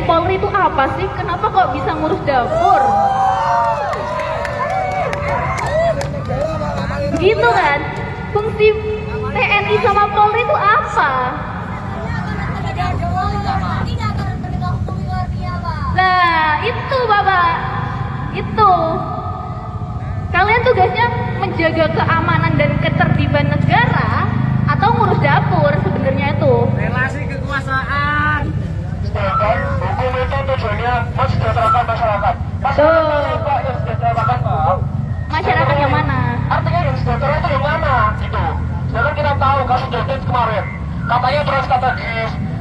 Polri itu apa sih? Kenapa kok bisa ngurus dapur? Gitu kan? Fungsi TNI sama Polri itu apa? Nah, itu Bapak. Itu. Kalian tugasnya menjaga keamanan dan ketertiban negara atau ngurus dapur sebenarnya itu. Relasi kekuasaan. Sedangkan hukum itu tujuannya mensejahterakan masyarakat. Masyarakat yang sejahterakan Pak. Masyarakat yang mana? Artinya yang sejahtera itu yang mana gitu. Sedangkan kita tahu kasus Jodet kemarin, katanya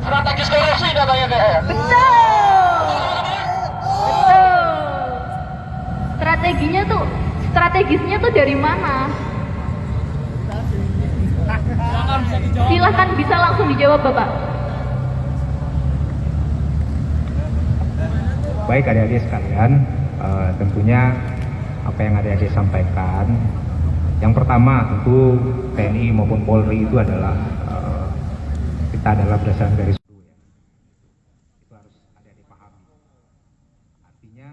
strategis korupsi katanya kayak. Betul. Betul. Strategisnya tuh dari mana? Silahkan bisa langsung dijawab Bapak. Baik adik-adik sekalian, tentunya apa yang adik-adik sampaikan, yang pertama tentu TNI maupun Polri itu adalah kita adalah berdasarkan garis biru ya. Itu harus adik-adik pahami. Artinya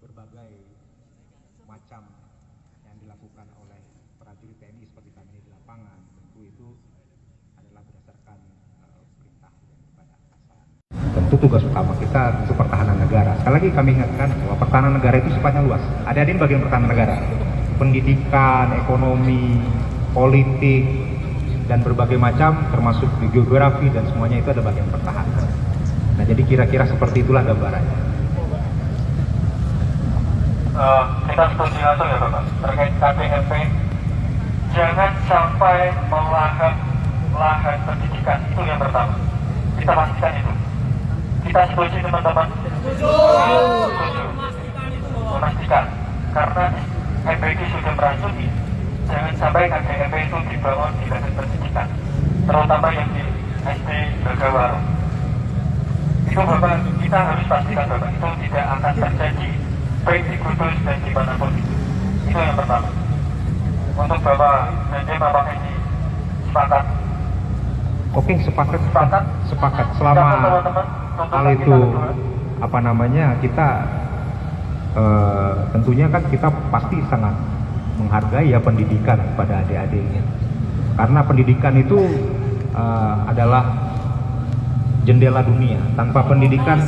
berbagai macam yang dilakukan oleh prajurit TNI seperti kami di lapangan tentu itu adalah berdasarkan perintah daripada atasan. Tentu tugas utama kita itu pertahanan negara. Sekali lagi kami ingatkan bahwa pertahanan negara itu sifatnya luas. Ada bagian pertahanan negara, pendidikan, ekonomi, politik, dan berbagai macam termasuk geografi dan semuanya itu ada bagian pertahanan. Nah jadi kira-kira seperti itulah gambarannya. Kita setuju langsung ya Bapak terkait KDMP. Jangan sampai melahap lahan pendidikan, itu yang pertama. Kita pastikan itu. Kita setuju teman-teman. Setuju. Memastikan karena MPD sudah meracuni. Jangan sampai KDMP itu dibangun di badan pendidikan, terutama yang di SD Bagawaro. Itu Bapak, kita harus pastikan Bapak itu tidak akan terjadi baik di Kudus dan dimanapun itu. Itu yang pertama. Untuk Bapak dan Bapak ini sepakat. Oke, sepakat. Selama teman-teman, hal itu apa namanya kita tentunya kan kita pasti sangat menghargai ya pendidikan pada adik-adiknya, karena pendidikan itu adalah jendela dunia. Tanpa pendidikan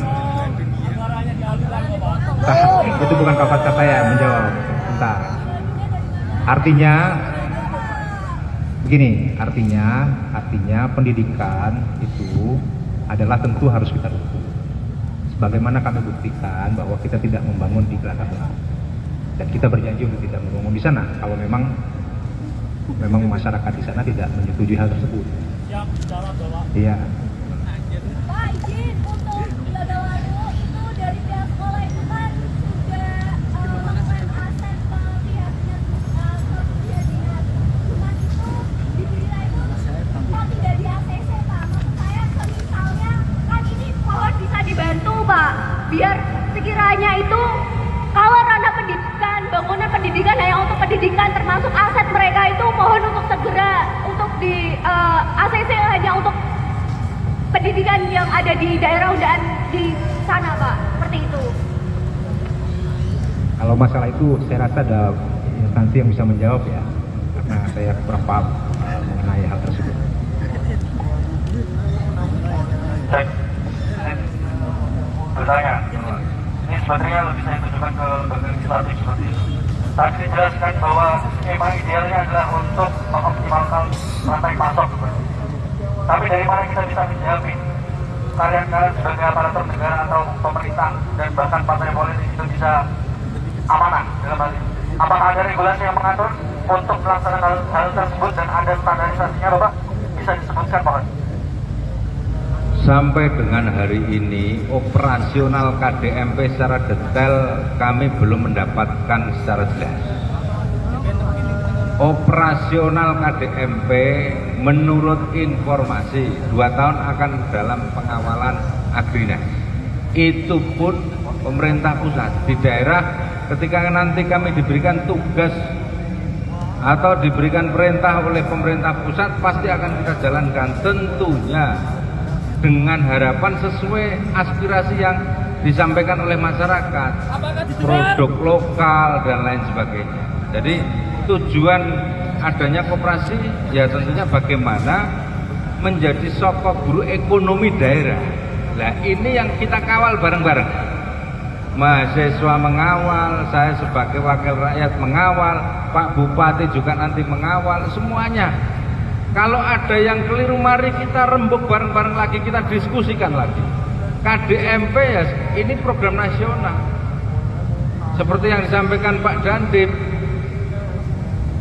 itu bukan kata saya menjawab. Bentar. Artinya begini, artinya pendidikan itu adalah tentu harus kita dukung. Sebagaimana kami buktikan bahwa kita tidak membangun di belakang dan kita berjanji untuk tidak membangun di sana kalau memang masyarakat di sana tidak menyetujui hal tersebut. Iya. Pak, izin untuk Bagawaro itu dari pihak sekolah itu kan sudah melakukan aset pihaknya kejadian. Cuman itu diberi itu kok tidak di ACC Pak. Maksud saya misalnya kan ini pohon bisa dibantu Pak. Biar sekiranya itu kalau ranah pendidikan, bangunan pendidikan hanya untuk pendidikan termasuk aset mereka itu mohon untuk segera untuk di ACC hanya untuk pendidikan yang ada di daerah undaan di sana Pak, seperti itu. Kalau masalah itu saya rasa ada instansi yang bisa menjawab ya, karena saya kurang paham mengenai hal tersebut. Bertanya, ini sebenarnya lebih saya tunjukkan ke lembaga legislatif seperti itu. Tadi dijelaskan bahwa skema idealnya adalah untuk mengoptimalkan rantai pasok. Tapi dari mana kita bisa menjamin kalian sebagai aparatur negara atau pemerintah dan bahkan partai politik itu bisa amanah dalam hal ini? Apakah ada regulasi yang mengatur untuk melaksanakan hal tersebut dan ada standarisasinya Bapak? Bisa disebutkan Pak? Sampai dengan hari ini operasional KDMP secara detail kami belum mendapatkan secara jelas. Operasional KDMP menurut informasi 2 tahun akan dalam pengawalan Agrinas. Itu pun pemerintah pusat di daerah ketika nanti kami diberikan tugas atau diberikan perintah oleh pemerintah pusat pasti akan kita jalankan tentunya dengan harapan sesuai aspirasi yang disampaikan oleh masyarakat, produk lokal dan lain sebagainya. Jadi tujuan adanya koperasi ya tentunya bagaimana menjadi sokok guru ekonomi daerah. Nah ini yang kita kawal bareng-bareng. Mahasiswa mengawal, saya sebagai wakil rakyat mengawal, Pak Bupati juga nanti mengawal, semuanya. Kalau ada yang keliru, mari kita rembuk bareng-bareng lagi, kita diskusikan lagi. KDMP ya ini program nasional. Seperti yang disampaikan Pak Dandim,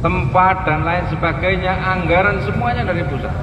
tempat dan lain sebagainya, anggaran semuanya dari pusat.